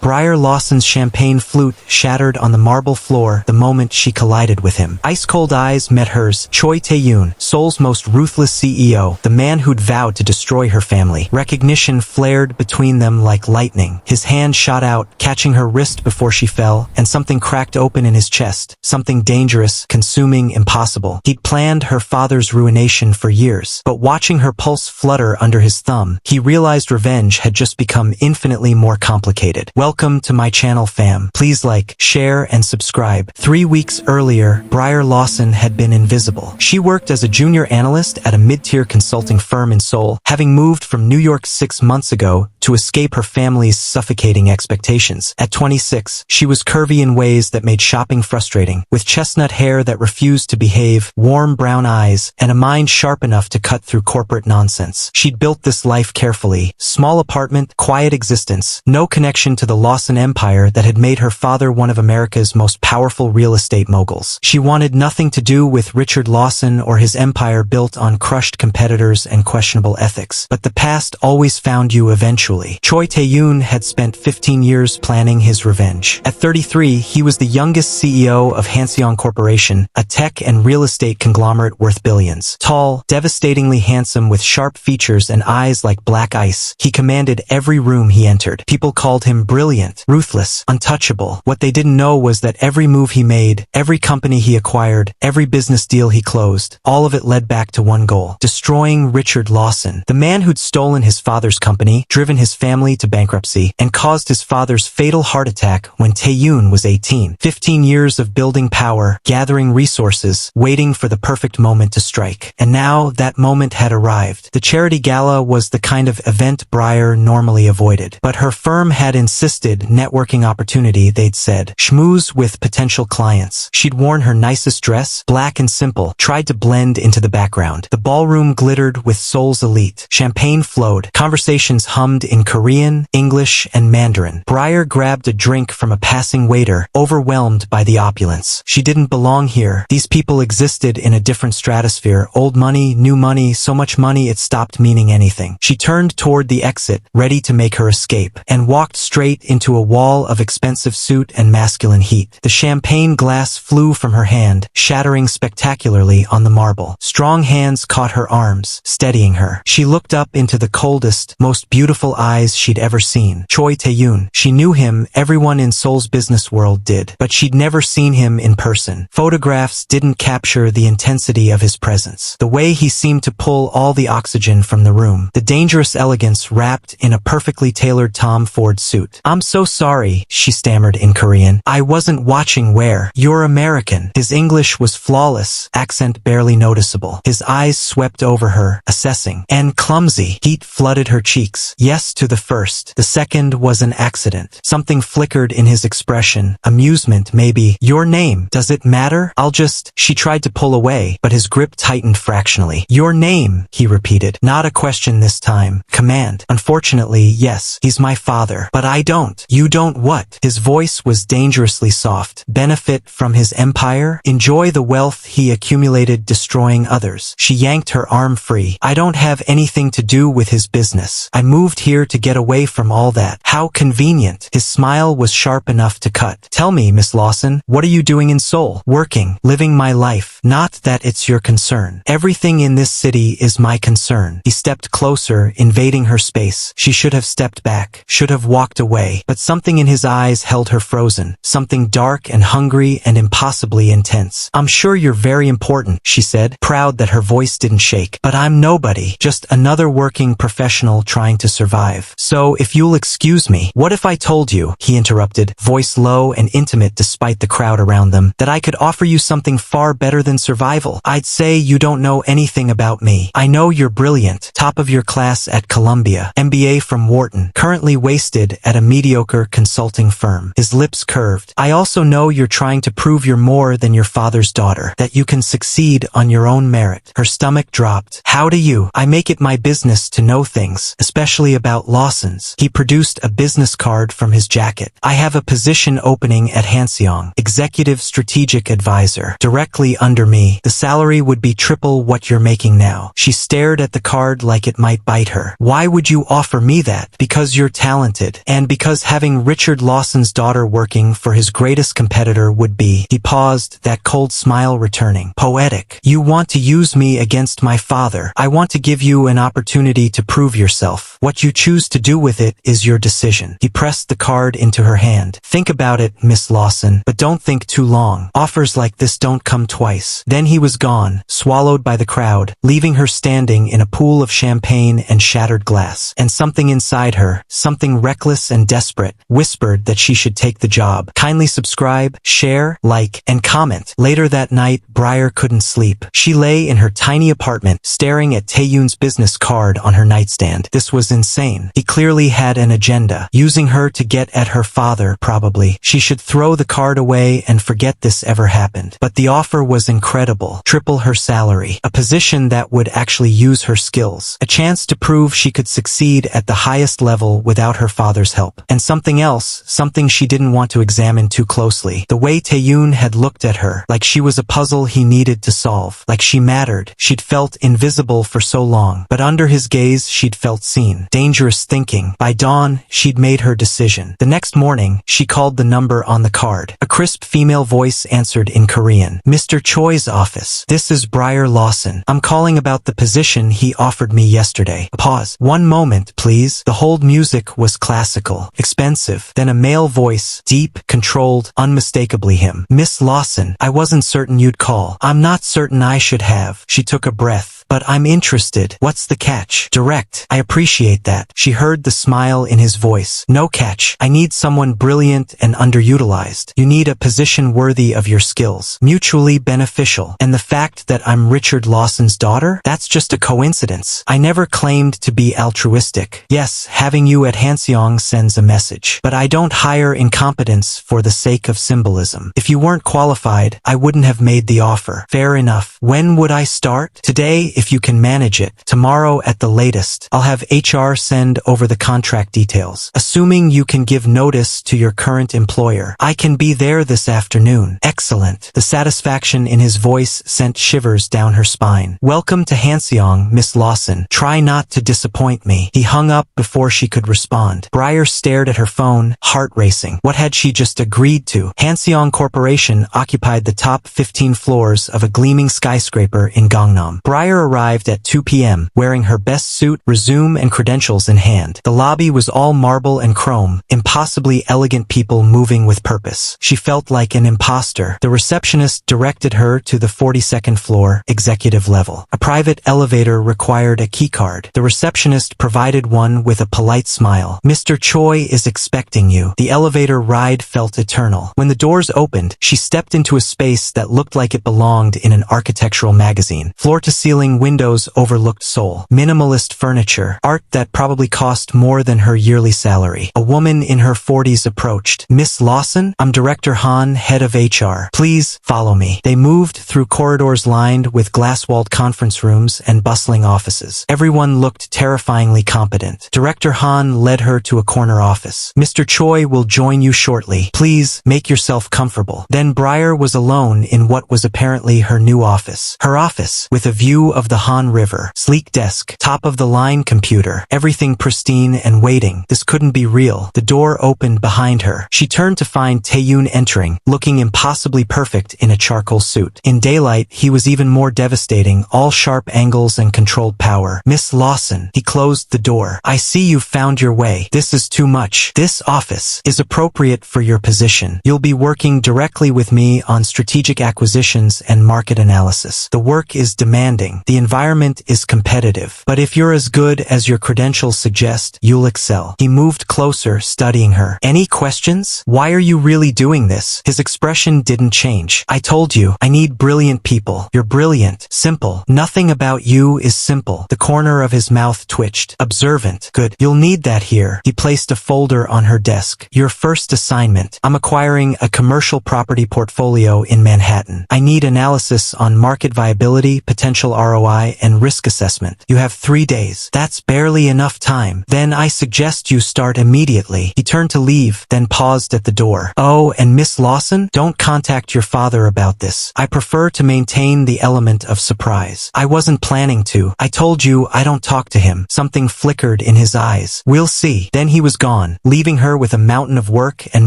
Briar Lawson's champagne flute shattered on the marble floor the moment she collided with him. Ice-cold eyes met hers. Choi Tae-yoon, Seoul's most ruthless CEO, the man who'd vowed to destroy her family. Recognition flared between them like lightning. His hand shot out, catching her wrist before she fell, and something cracked open in his chest. Something dangerous, consuming, impossible. He'd planned her father's ruination for years, but watching her pulse flutter under his thumb, he realized revenge had just become infinitely more complicated. Welcome to my channel, fam. Please like, share, and subscribe. 3 weeks earlier, Briar Lawson had been invisible. She worked as a junior analyst at a mid-tier consulting firm in Seoul, having moved from New York 6 months ago to escape her family's suffocating expectations. At 26, she was curvy in ways that made shopping frustrating, with chestnut hair that refused to behave, warm brown eyes, and a mind sharp enough to cut through corporate nonsense. She'd built this life carefully. Small apartment, quiet existence, no connection to the Lawson empire that had made her father one of America's most powerful real estate moguls. She wanted nothing to do with Richard Lawson or his empire built on crushed competitors and questionable ethics. But the past always found you eventually. Choi Tae-yoon had spent 15 years planning his revenge. At 33, he was the youngest CEO of Hanseong Corporation, a tech and real estate conglomerate worth billions. Tall, devastatingly handsome with sharp features and eyes like black ice, he commanded every room he entered. People called him brilliant, ruthless, untouchable. What they didn't know was that every move he made, every company he acquired, every business deal he closed, all of it led back to one goal: destroying Richard Lawson, the man who'd stolen his father's company, driven his family to bankruptcy, and caused his father's fatal heart attack when Tae-yoon was 18. 15 years of building power, gathering resources, waiting for the perfect moment to strike. And now that moment had arrived. The charity gala was the kind of event Briar normally avoided, but her firm had insisted networking opportunity, they'd said. Schmooze with potential clients. She'd worn her nicest dress, black and simple, tried to blend into the background. The ballroom glittered with Seoul's elite. Champagne flowed. Conversations hummed in Korean, English, and Mandarin. Briar grabbed a drink from a passing waiter, overwhelmed by the opulence. She didn't belong here. These people existed in a different stratosphere. Old money, new money, so much money it stopped meaning anything. She turned toward the exit, ready to make her escape, and walked straight into a wall of expensive suit and masculine heat. The champagne glass flew from her hand, shattering spectacularly on the marble. Strong hands caught her arms, steadying her. She looked up into the coldest, most beautiful eyes she'd ever seen. Choi Tae-yoon. She knew him, everyone in Seoul's business world did, but she'd never seen him in person. Photographs didn't capture the intensity of his presence. The way he seemed to pull all the oxygen from the room. The dangerous elegance wrapped in a perfectly tailored Tom Ford suit. "I'm so sorry," she stammered in Korean. "I wasn't watching where. You're American." His English was flawless, accent barely noticeable. His eyes swept over her, assessing. "And clumsy." Heat flooded her cheeks. Yes to the first. The second was an accident. Something flickered in his expression. Amusement, maybe. "Your name. Does it matter? I'll just..." She tried to pull away, but his grip tightened fractionally. "Your name," he repeated. Not a question this time. Command. "Unfortunately, yes. He's my father. But I don't." "You don't what?" His voice was dangerously soft. "Benefit from his empire? Enjoy the wealth he accumulated destroying others?" She yanked her arm free. "I don't have anything to do with his business. I moved here to get away from all that." "How convenient." His smile was sharp enough to cut. "Tell me, Miss Lawson, what are you doing in Seoul?" "Working. Living my life." "Not that it's your concern." "Everything in this city is my concern." He stepped closer, invading her space. She should have stepped back, should have walked away, but something in his eyes held her frozen. Something dark and hungry and impossibly intense. "I'm sure you're very important," she said, proud that her voice didn't shake. "But I'm nobody. Just another working professional trying to survive. So, if you'll excuse me." "What if I told you," he interrupted, voice low and intimate despite the crowd around them, "that I could offer you something far better than survival? I'd say you don't know anything about me. I know you're brilliant, top of your class at Columbia, MBA from Wharton, currently wasted at a mediocre consulting firm." His lips curved. "I also know you're trying to prove you're more than your father's daughter, that you can succeed on your own merit." Her stomach dropped. "How do you?" "I make it my business to know things, especially about about Lawson's. He produced a business card from his jacket. I have a position opening at Hanseong, Executive Strategic Advisor. Directly under me, the salary would be triple what you're making now. She stared at the card like it might bite her. Why would you offer me that? Because you're talented, and because having Richard Lawson's daughter working for his greatest competitor would be. He paused, that cold smile returning. Poetic. You want to use me against my father. I want to give you an opportunity to prove yourself. What you choose to do with it is your decision. He pressed the card into her hand. Think about it, Miss Lawson, but don't think too long. Offers like this don't come twice. Then he was gone, swallowed by the crowd, leaving her standing in a pool of champagne and shattered glass. And something inside her, something reckless and desperate, whispered that she should take the job. Kindly subscribe, share, like, and comment. Later that night, Briar couldn't sleep. She lay in her tiny apartment, staring at Taeyoon's business card on her nightstand. This was insane. He clearly had an agenda, using her to get at her father, probably. She should throw the card away and forget this ever happened. But the offer was incredible. Triple her salary. A position that would actually use her skills. A chance to prove she could succeed at the highest level without her father's help. And something else, something she didn't want to examine too closely. The way Taeyoon had looked at her, like she was a puzzle he needed to solve. Like she mattered. She'd felt invisible for so long. But under his gaze, she'd felt seen. Dangerous thinking. By dawn, she'd made her decision. The next morning, she called the number on the card. A crisp female voice answered in Korean. Mr. Choi's office. This is Briar Lawson. I'm calling about the position he offered me yesterday. A pause. One moment, please. The hold music was classical, expensive. Then a male voice, deep, controlled, unmistakably him. Miss Lawson, I wasn't certain you'd call. I'm not certain I should have. She took a breath. But I'm interested. What's the catch? Direct. I appreciate that. She heard the smile in his voice. No catch. I need someone brilliant and underutilized. You need a position worthy of your skills. Mutually beneficial. And the fact that I'm Richard Lawson's daughter? That's just a coincidence. I never claimed to be altruistic. Yes, having you at Hanseong sends a message. But I don't hire incompetence for the sake of symbolism. If you weren't qualified, I wouldn't have made the offer. Fair enough. When would I start? Today, if you can manage it. Tomorrow at the latest. I'll have HR send over the contract details. Assuming you can give notice to your current employer. I can be there this afternoon. Excellent. The satisfaction in his voice sent shivers down her spine. Welcome to Hanseong, Miss Lawson. Try not to disappoint me. He hung up before she could respond. Briar stared at her phone, heart racing. What had she just agreed to? Hanseong Corporation occupied the top 15 floors of a gleaming skyscraper in Gangnam. Briar arrived at 2 p.m., wearing her best suit, resume, and credentials in hand. The lobby was all marble and chrome, impossibly elegant people moving with purpose. She felt like an imposter. The receptionist directed her to the 42nd floor, executive level. A private elevator required a keycard. The receptionist provided one with a polite smile. Mr. Choi is expecting you. The elevator ride felt eternal. When the doors opened, she stepped into a space that looked like it belonged in an architectural magazine. Floor-to-ceiling windows overlooked Seoul. Minimalist furniture. Art that probably cost more than her yearly salary. A woman in her 40s approached. Miss Lawson? I'm Director Han, head of HR. Please, follow me. They moved through corridors lined with glass-walled conference rooms and bustling offices. Everyone looked terrifyingly competent. Director Han led her to a corner office. Mr. Choi will join you shortly. Please, make yourself comfortable. Then Briar was alone in what was apparently her new office. Her office, with a view of the Han River. Sleek desk, top-of-the-line computer, everything pristine and waiting. This couldn't be real. The door opened behind her. She turned to find Taeyoon entering, looking impossibly perfect in a charcoal suit. In daylight, he was even more devastating, all sharp angles and controlled power. Miss Lawson. He closed the door. I see you've found your way. This is too much. This office is appropriate for your position. You'll be working directly with me on strategic acquisitions and market analysis. The work is demanding. The environment is competitive. But if you're as good as your credentials suggest, you'll excel. He moved closer, studying her. Any questions? Why are you really doing this? His expression didn't change. I told you, I need brilliant people. You're brilliant. Simple. Nothing about you is simple. The corner of his mouth twitched. Observant. Good. You'll need that here. He placed a folder on her desk. Your first assignment. I'm acquiring a commercial property portfolio in Manhattan. I need analysis on market viability, potential ROI, ROI and risk assessment. You have 3 days. That's barely enough time. Then I suggest you start immediately. He turned to leave, then paused at the door. Oh, and Miss Lawson, don't contact your father about this. I prefer to maintain the element of surprise. I wasn't planning to. I told you I don't talk to him. Something flickered in his eyes. We'll see. Then he was gone, leaving her with a mountain of work and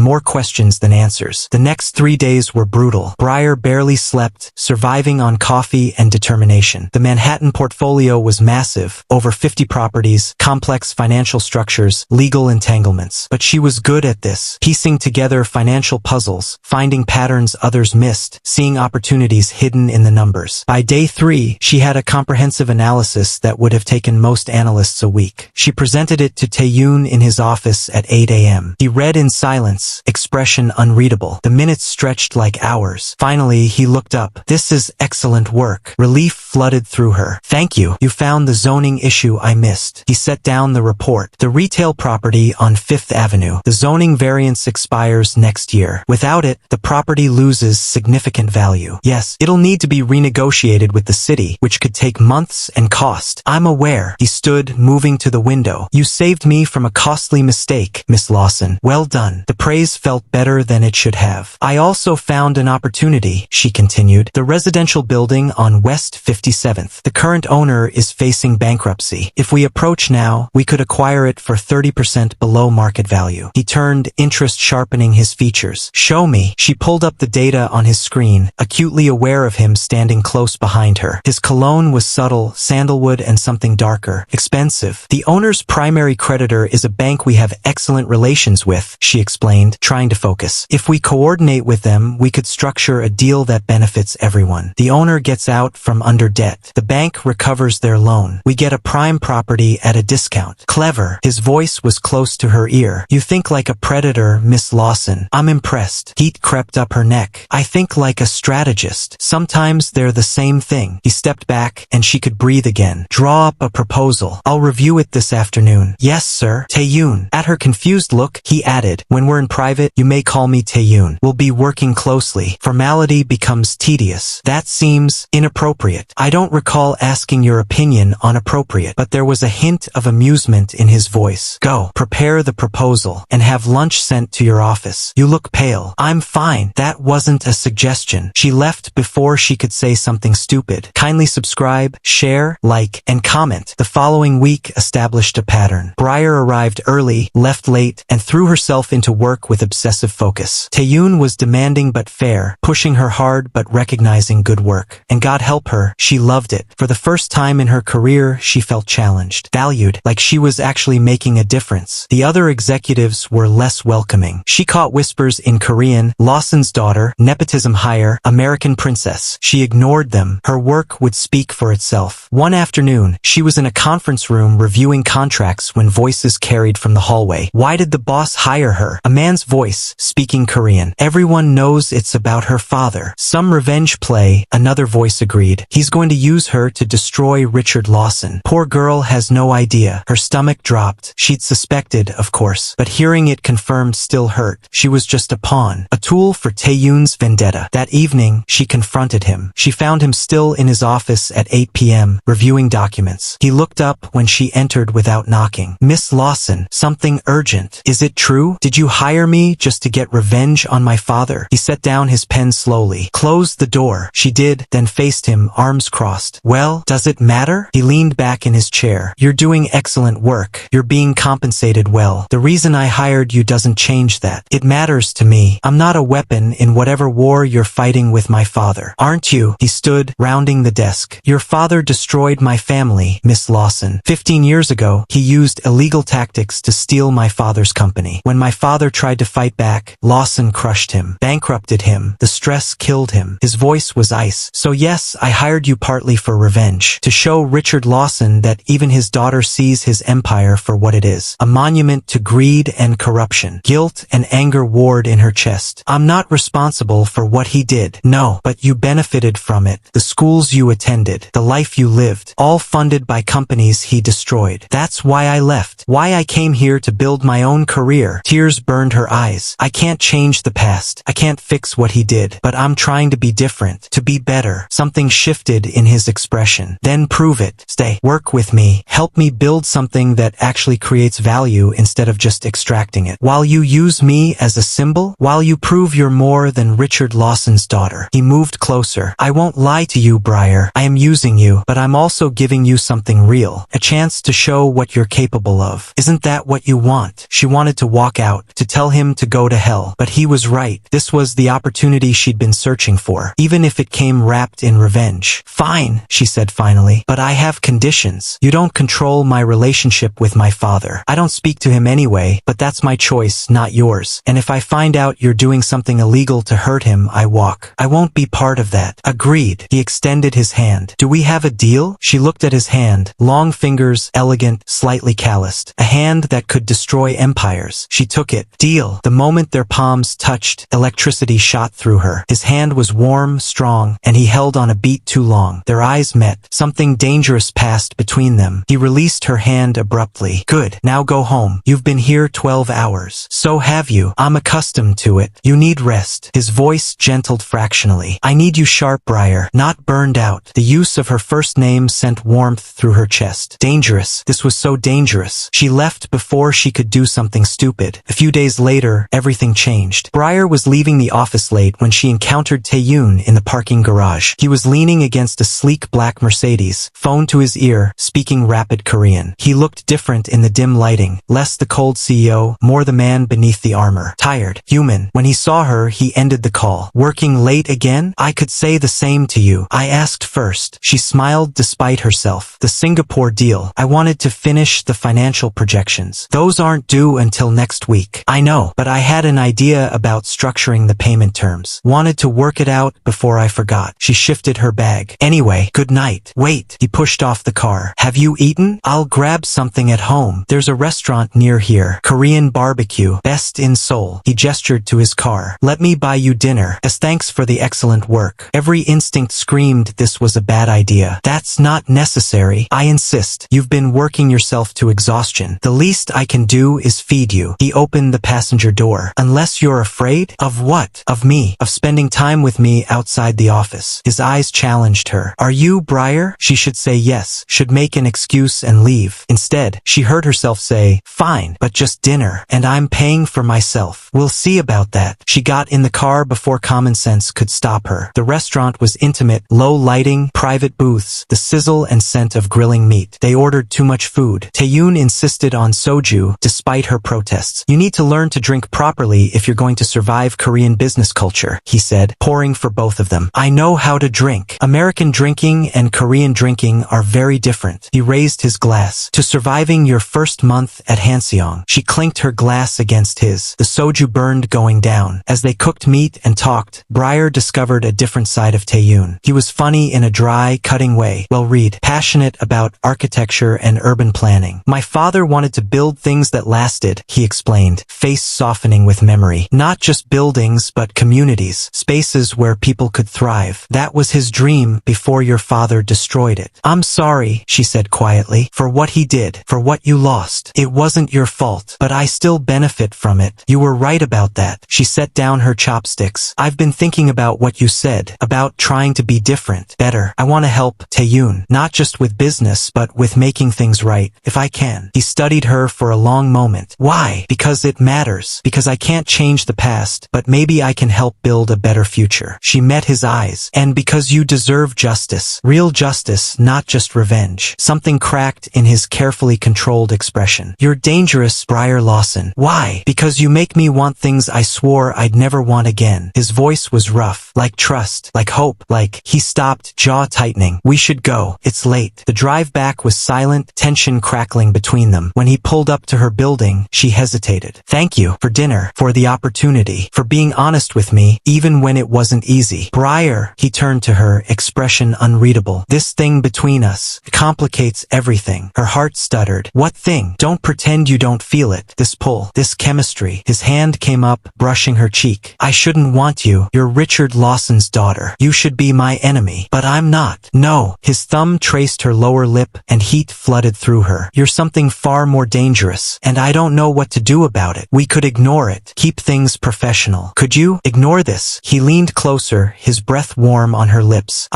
more questions than answers. The next 3 days were brutal. Breyer barely slept, surviving on coffee and determination. The Manhattan portfolio was massive, over 50 properties, complex financial structures, legal entanglements. But she was good at this, piecing together financial puzzles, finding patterns others missed, seeing opportunities hidden in the numbers. By day 3, she had a comprehensive analysis that would have taken most analysts a week. She presented it to Tae-yoon in his office at 8 a.m. He read in silence, expression unreadable. The minutes stretched like hours. Finally, he looked up. This is excellent work. Relief flooded through her. Thank you. You found the zoning issue I missed. He set down the report. The retail property on 5th Avenue. The zoning variance expires next year. Without it, the property loses significant value. Yes, it'll need to be renegotiated with the city, which could take months and cost. I'm aware. He stood, moving to the window. You saved me from a costly mistake, Miss Lawson. Well done. The praise felt better than it should have. I also found an opportunity, she continued. The residential building on West 57th. The current owner is facing bankruptcy. If we approach now, we could acquire it for 30% below market value. He turned, interest sharpening his features. Show me. She pulled up the data on his screen, acutely aware of him standing close behind her. His cologne was subtle, sandalwood and something darker. Expensive. The owner's primary creditor is a bank we have excellent relations with, she explained, trying to focus. If we coordinate with them, we could structure a deal that benefits everyone. The owner gets out from under debt. The bank recovers their loan. We get a prime property at a discount. Clever. His voice was close to her ear. You think like a predator, Miss Lawson. I'm impressed. Heat crept up her neck. I think like a strategist. Sometimes they're the same thing. He stepped back, and she could breathe again. Draw up a proposal. I'll review it this afternoon. Yes, sir. Tae-yoon. At her confused look, he added, when we're in private, you may call me Tae-yoon. We'll be working closely. Formality becomes tedious. That seems inappropriate. I don't recall asking your opinion on appropriate, but there was a hint of amusement in his voice. Go. Prepare the proposal, and have lunch sent to your office. You look pale. I'm fine. That wasn't a suggestion. She left before she could say something stupid. Kindly subscribe, share, like, and comment. The following week established a pattern. Breyer arrived early, left late, and threw herself into work with obsessive focus. Tae-yoon was demanding but fair, pushing her hard but recognizing good work. And God help her, she loved it. For the first time in her career, she felt challenged, valued, like she was actually making a difference. The other executives were less welcoming. She caught whispers in Korean, Lawson's daughter, nepotism hire, American princess. She ignored them. Her work would speak for itself. One afternoon, she was in a conference room reviewing contracts when voices carried from the hallway. Why did the boss hire her? A man's voice, speaking Korean. Everyone knows it's about her father. Some revenge play, another voice agreed. He's going to use her to destroy Richard Lawson. Poor girl has no idea. Her stomach dropped. She'd suspected, of course, but hearing it confirmed still hurt. She was just a pawn, a tool for Tae-yoon's vendetta. That evening, she confronted him. She found him still in his office at 8 p.m., reviewing documents. He looked up when she entered without knocking. Miss Lawson, something urgent. Is it true? Did you hire me just to get revenge on my father? He set down his pen slowly. Closed the door. She did, then faced him, arms crossed. Well, does it matter? He leaned back in his chair. You're doing excellent work. You're being compensated well. The reason I hired you doesn't change that. It matters to me. I'm not a weapon in whatever war you're fighting with my father. Aren't you? He stood, rounding the desk. Your father destroyed my family, Miss Lawson. 15 years ago, he used illegal tactics to steal my father's company. When my father tried to fight back, Lawson crushed him, bankrupted him. The stress killed him. His voice was ice. So yes, I hired you partly for revenge. To show Richard Lawson that even his daughter sees his empire for what it is. A monument to greed and corruption. Guilt and anger warred in her chest. I'm not responsible for what he did. No, but you benefited from it. The schools you attended. The life you lived. All funded by companies he destroyed. That's why I left. Why I came here to build my own career. Tears burned her eyes. I can't change the past. I can't fix what he did. But I'm trying to be different. To be better. Something shifted in his his expression. Then prove it. Stay. Work with me. Help me build something that actually creates value instead of just extracting it. While you use me as a symbol, while you prove you're more than Richard Lawson's daughter. He moved closer. I won't lie to you, Briar. I am using you, but I'm also giving you something real. A chance to show what you're capable of. Isn't that what you want? She wanted to walk out, to tell him to go to hell. But he was right. This was the opportunity she'd been searching for, even if it came wrapped in revenge. Fine, she said finally, but I have conditions. You don't control my relationship with my father. I don't speak to him anyway, but that's my choice, not yours. And if I find out you're doing something illegal to hurt him, I walk. I won't be part of that. Agreed. He extended his hand. Do we have a deal? She looked at his hand. Long fingers, elegant, slightly calloused. A hand that could destroy empires. She took it. Deal. The moment their palms touched, electricity shot through her. His hand was warm, strong, and he held on a beat too long. Their eyes met. Something dangerous passed between them. He released her hand abruptly. Good. Now go home. You've been here 12 hours. So have you. I'm accustomed to it. You need rest. His voice gentled fractionally. I need you sharp, Briar, not burned out. The use of her first name sent warmth through her chest. Dangerous. This was so dangerous. She left before she could do something stupid. A few days later, everything changed. Briar was leaving the office late when she encountered Tae-yoon in the parking garage. He was leaning against a sleek black Mercedes, phone to his ear, speaking rapid Korean. He looked different in the dim lighting, less the cold CEO, more the man beneath the armor. Tired, human. When he saw her, he ended the call. Working late again? I could say the same to you. I asked first. She smiled despite herself. The Singapore deal. I wanted to finish the financial projections. Those aren't due until next week. I know, but I had an idea about structuring the payment terms. Wanted to work it out before I forgot. She shifted her bag. Anyway, good night. Wait. He pushed off the car. Have you eaten? I'll grab something at home. There's a restaurant near here. Korean barbecue. Best in Seoul. He gestured to his car. Let me buy you dinner. As thanks for the excellent work. Every instinct screamed this was a bad idea. That's not necessary. I insist. You've been working yourself to exhaustion. The least I can do is feed you. He opened the passenger door. Unless you're afraid? Of what? Of me. Of spending time with me outside the office. His eyes challenged her. Are you, Briar? She should say yes. Should make an excuse and leave. Instead, she heard herself say, fine, but just dinner. And I'm paying for myself. We'll see about that. She got in the car before common sense could stop her. The restaurant was intimate, low lighting, private booths, the sizzle and scent of grilling meat. They ordered too much food. Tae-yoon insisted on soju, despite her protests. You need to learn to drink properly if you're going to survive Korean business culture, he said, pouring for both of them. I know how to drink. American drinking and Korean drinking are very different. He raised his glass. To surviving your first month at Hanseong. She clinked her glass against his. The soju burned going down. As they cooked meat and talked, Briar discovered a different side of Tae-yoon. He was funny in a dry, cutting way. Well-read, passionate about architecture and urban planning. My father wanted to build things that lasted, he explained, face softening with memory. Not just buildings, but communities, spaces where people could thrive. That was his dream before your father destroyed it. I'm sorry, she said quietly, for what he did, for what you lost. It wasn't your fault, but I still benefit from it. You were right about that. She set down her chopsticks. I've been thinking about what you said, about trying to be different, better. I want to help Tae-yoon, not just with business, but with making things right, if I can. He studied her for a long moment. Why? Because it matters. Because I can't change the past, but maybe I can help build a better future. She met his eyes. And because you deserve justice. Real justice, not just revenge. Something cracked in his carefully controlled expression. You're dangerous, Briar Lawson. Why? Because you make me want things I swore I'd never want again. His voice was rough, like trust, like hope, like... He stopped, jaw tightening. We should go. It's late. The drive back was silent, tension crackling between them. When he pulled up to her building, she hesitated. Thank you for dinner, for the opportunity, for being honest with me, even when it wasn't easy. Briar, he turned to her, expression unreadable. This thing between us complicates everything. Her heart stuttered. What thing? Don't pretend you don't feel it. This pull, this chemistry. His hand came up, brushing her cheek. I shouldn't want you. You're Richard Lawson's daughter. You should be my enemy. But I'm not. No. His thumb traced her lower lip, and heat flooded through her. You're something far more dangerous, and I don't know what to do about it. We could ignore it. Keep things professional. Could you? Ignore this. He leaned closer, his breath warm on her lips.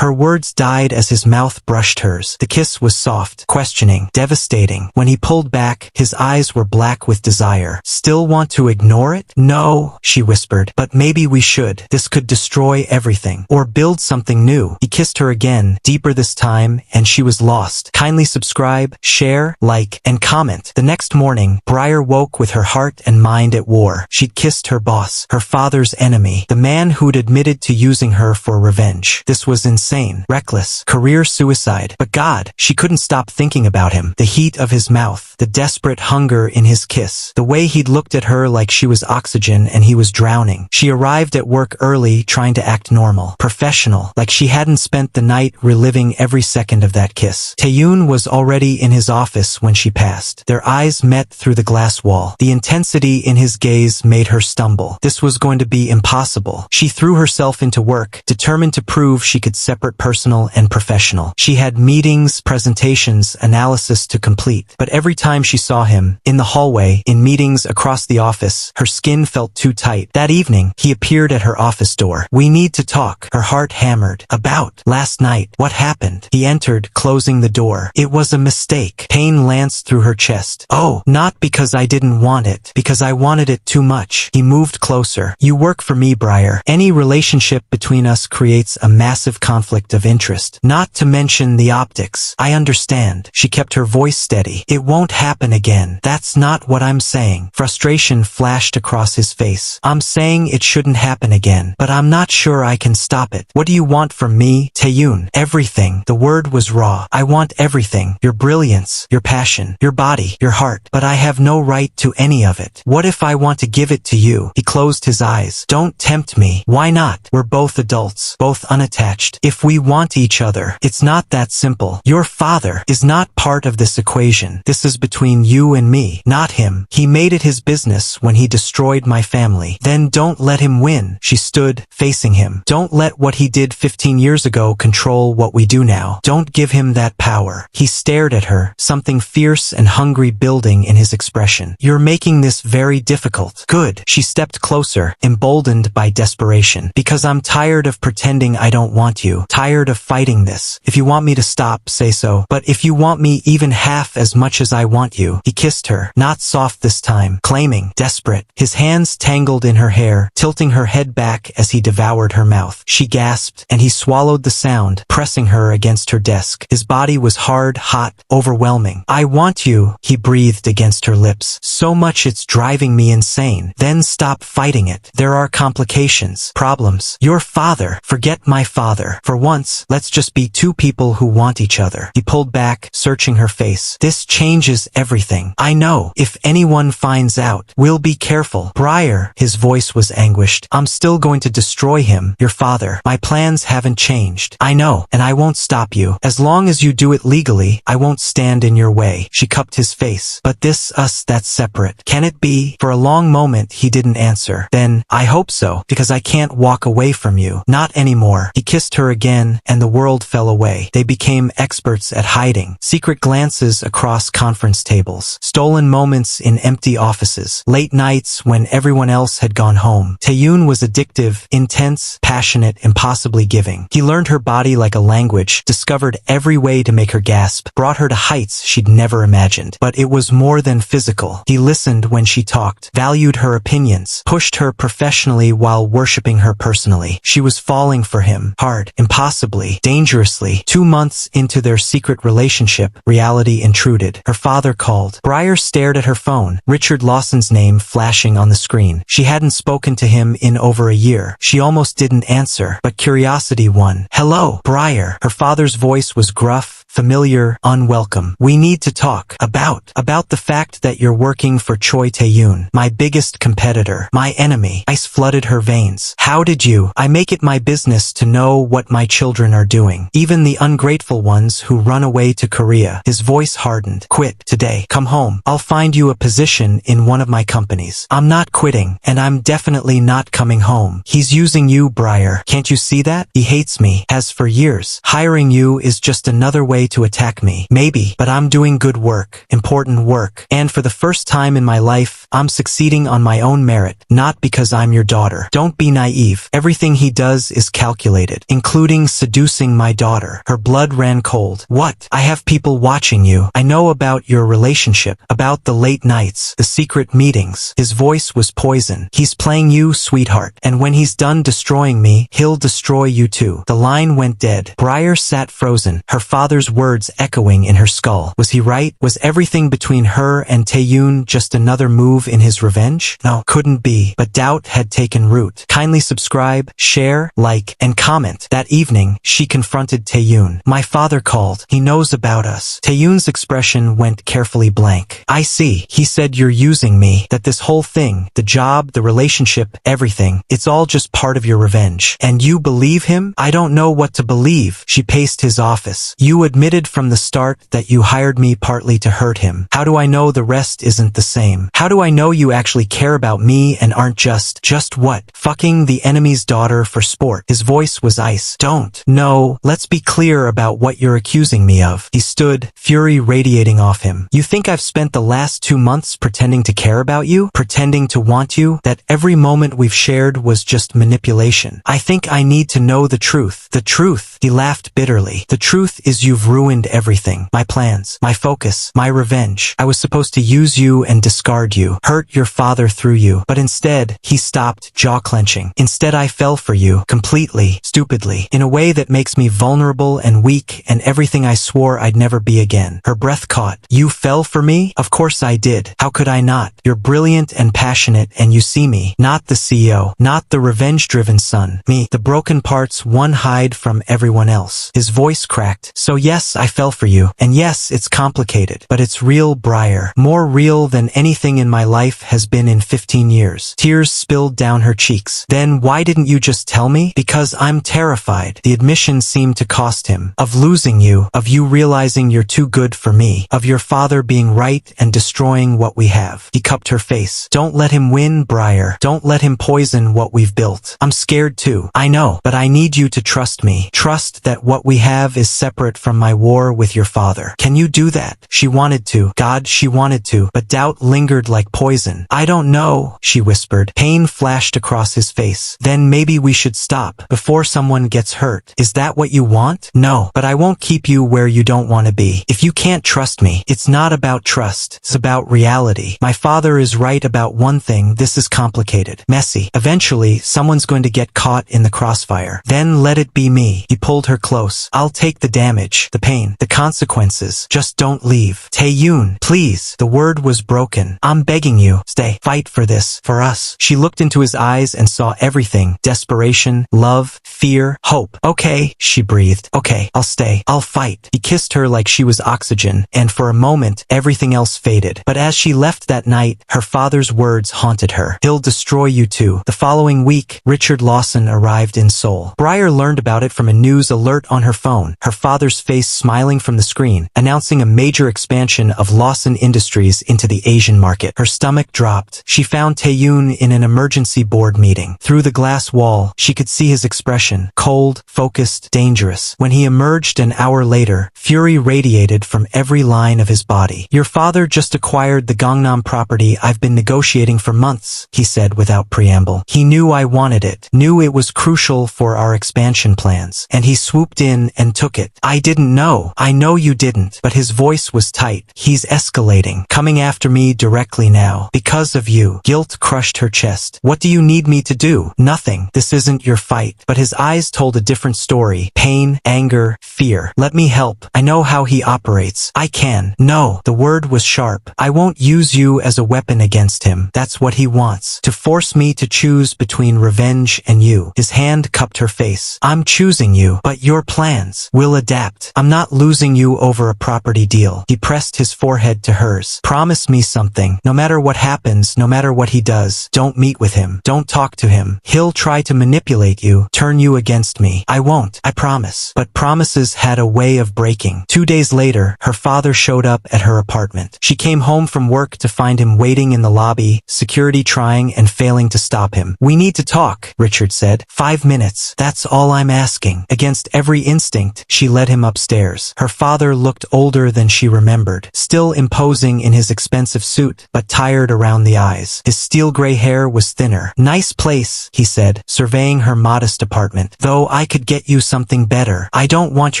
Her words died as his mouth brushed hers. The kiss was soft, questioning, devastating. When he pulled back, his eyes were black with desire. Still want to ignore it? No, she whispered, but maybe we should. This could destroy everything. Or build something new. He kissed her again, deeper this time, and she was lost. Kindly subscribe, share, like, and comment. The next morning, Briar woke with her heart and mind at war. She'd kissed her boss, her father's enemy, the man who'd admitted to using her for revenge. This was insane, reckless, career suicide. But God, she couldn't stop thinking about him. The heat of his mouth, the desperate hunger in his kiss, the way he'd looked at her like she was oxygen and he was drowning. She arrived at work early, trying to act normal, professional, like she hadn't spent the night reliving every second of that kiss. Taeyoon was already in his office when she passed. Their eyes met through the glass wall. The intensity in his gaze made her stumble. This was going to be impossible. She threw herself into work, determined to prove she could separate personal and professional. She had meetings, presentations, analysis to complete. But every time she saw him, in the hallway, in meetings across the office, her skin felt too tight. That evening, he appeared at her office door. "We need to talk." Her heart hammered. "About last night, what happened?" He entered, closing the door. "It was a mistake." Pain lanced through her chest. "Oh, not because I didn't want it, because I wanted it too much." He moved closer. "You work for me, Briar. Any relationship between us creates a massive conflict of interest. Not to mention the optics. I understand." She kept her voice steady. "It won't happen again. That's not what I'm saying." Frustration flashed across his face. "I'm saying it shouldn't happen again, but I'm not sure I can stop it." "What do you want from me, Taeyoon?" "Everything." The word was raw. "I want everything. Your brilliance, your passion, your body, your heart, but I have no right to any of it. What if I want to give it to you?" He closed his eyes. "Don't tempt me." "Why not? We're both adults, both unattached. If we want each other, it's not that simple. Your father is not part of this equation. This is between you and me, not him. He made it his business when he destroyed my family. Then don't let him win." She stood, facing him. "Don't let what he did 15 years ago control what we do now. Don't give him that power." He stared at her, something fierce and hungry building in his expression. "You're making this very difficult." "Good." She stepped closer, emboldened by desperation. "Because I'm tired of pretending I don't want you. Tired of fighting this. If you want me to stop, say so. But if you want me even half as much as I want you." He kissed her, not soft this time, claiming, desperate. His hands tangled in her hair, tilting her head back as he devoured her mouth. She gasped, and he swallowed the sound, pressing her against her desk. His body was hard, hot, overwhelming. "I want you," he breathed against her lips. "So much it's driving me insane." "Then stop fighting it. There are complications, problems. Your father. Forget my father. For once, let's just be two people who want each other." He pulled back, searching her face. "This changes everything. I know. If anyone finds out, we'll be careful." "Briar," his voice was anguished. "I'm still going to destroy him, your father. My plans haven't changed. I know, and I won't stop you. As long as you do it legally, I won't stand in your way." She cupped his face. "But this, us, that's separate. Can it be?" For a long moment, he didn't answer. Then, "I hope so, because I can't walk away from you. Not anymore." He kissed her again, and the world fell away. They became experts at hiding. Secret glances across conference tables. Stolen moments in empty offices. Late nights when everyone else had gone home. Taeyoon was addictive, intense, passionate, impossibly giving. He learned her body like a language, discovered every way to make her gasp, brought her to heights she'd never imagined. But it was more than physical. He listened when she talked, valued her opinions, pushed her professionally while worshipping her personally. She was falling for him, hard, impossibly, dangerously. 2 months into their secret relationship, reality intruded. Her father called. Briar stared at her phone, Richard Lawson's name flashing on the screen. She hadn't spoken to him in over a year. She almost didn't answer, but curiosity won. "Hello, Briar." Her father's voice was gruff, familiar, unwelcome. "We need to talk. About the fact that you're working for Choi Taeyoon, my biggest competitor, my enemy." Ice flooded her veins. "How did you?" "I make it my business to know what my children are doing. Even the ungrateful ones who run away to Korea." His voice hardened. "Quit today. Come home. I'll find you a position in one of my companies. I'm not quitting, and I'm definitely not coming home. He's using you, Briar. Can't you see that? He hates me. Has for years. Hiring you is just another way to attack me. Maybe, but I'm doing good work, important work. And for the first time in my life, I'm succeeding on my own merit, not because I'm your daughter. Don't be naive. Everything he does is calculated, including seducing my daughter. Her blood ran cold. What? I have people watching you. I know about your relationship, about the late nights, the secret meetings. His voice was poison. He's playing you, sweetheart. And when he's done destroying me, he'll destroy you too. The line went dead. Briar sat frozen, her father's words echoing in her skull. Was he right? Was everything between her and Taeyun just another move in his revenge? No, couldn't be. But doubt had taken root. Kindly subscribe, share, like, and comment. That evening, she confronted Taeyun. My father called. He knows about us. Taeyun's expression went carefully blank. I see. He said you're using me. That this whole thing, the job, the relationship, everything, it's all just part of your revenge. And you believe him? I don't know what to believe. She paced his office. You admitted from the start that you hired me partly to hurt him. How do I know the rest isn't the same? How do I know you actually care about me and aren't just what? Fucking the enemy's daughter for sport. His voice was ice. Don't. No, let's be clear about what you're accusing me of. He stood, fury radiating off him. You think I've spent the last 2 months pretending to care about you? Pretending to want you? That every moment we've shared was just manipulation? I think I need to know the truth. The truth. He laughed bitterly. The truth is you've ruined everything. My plans, my focus, my revenge. I was supposed to use you and discard you, hurt your father through you. But instead, he stopped, jaw clenching. Instead I fell for you, completely, stupidly, in a way that makes me vulnerable and weak and everything I swore I'd never be again. Her breath caught. You fell for me? Of course I did. How could I not? You're brilliant and passionate and you see me. Not the CEO, not the revenge-driven son. Me, the broken parts one hide from everyone else. His voice cracked. So yes, I fell for you. And yes, it's complicated. But it's real, Briar. More real than anything in my life has been in 15 years. Tears spilled down her cheeks. Then why didn't you just tell me? Because I'm terrified. The admission seemed to cost him. Of losing you, of you realizing you're too good for me, of your father being right and destroying what we have. He cupped her face. Don't let him win, Briar. Don't let him poison what we've built. I'm scared too. I know, but I need you to trust me. Trust that what we have is separate from my war with your father. Can you do that? She wanted to. God, she wanted to, but doubt lingered like poison. I don't know, she whispered. Pain flashed across his face. Then maybe we should stop before someone gets hurt. Is that what you want? No, but I won't keep you where you don't want to be. If you can't trust me, it's not about trust. It's about reality. My father is right about one thing. This is complicated, messy. Eventually, someone's going to get caught in the crossfire. Then let it be me. He pulled her close. I'll take the damage, the pain, the consequences. Just don't leave. Taeyun, please. The word was broken. I'm begging you. Stay. Fight for this. For us. She looked into his eyes and saw everything. Desperation, love, fear, hope. Okay, she breathed. Okay, I'll stay. I'll fight. He kissed her like she was oxygen, and for a moment, everything else faded. But as she left that night, her father's words haunted her. He'll destroy you too. The following week, Richard Lawson arrived in Seoul. Briar learned about it from a news alert on her phone, her father's face smiling from the screen, announcing a major expansion of Lawson Industries into the Asian market. Her stomach dropped. She found Taeyun in an emergency board meeting. Through the glass wall, she could see his expression, cold, focused, dangerous. When he emerged an hour later, fury radiated from every line of his body. Your father just acquired the Gangnam property I've been negotiating for months, he said without preamble. He knew I wanted it, knew it was crucial for our expansion plans, and he swooped in and took it. I didn't know. I know you didn't, but his voice was tight. He's escalating, coming after me directly now. Because of you. Guilt crushed her chest. What do you need me to do? Nothing. This isn't your fight. But his eyes told a different story. Pain, anger, fear. Let me help. I know how he operates. I can. No. The word was sharp. I won't use you as a weapon against him. That's what he wants. To force me to choose between revenge and you. His hand cupped her face. I'm choosing you, but your plans will adapt. I'm not losing you over a property deal. He pressed his forehead to hers. Promise me something. No matter what happens, no matter what he does, don't meet with him. Don't talk to him. He'll try to manipulate you, turn you against me. I won't. I promise. But promises had a way of breaking. 2 days later, her father showed up at her apartment. She came home from work to find him waiting in the lobby, security trying and failing to stop him. We need to talk, Richard said. 5 minutes. That's all I'm asking. Against every instinct, she led him upstairs. Her father looked older than she remembered, still imposing in his expensive suit, but tired around the eyes. His steel-gray hair was thinner. "Nice place," he said, surveying her modest apartment. "Though I could get you something better. I don't want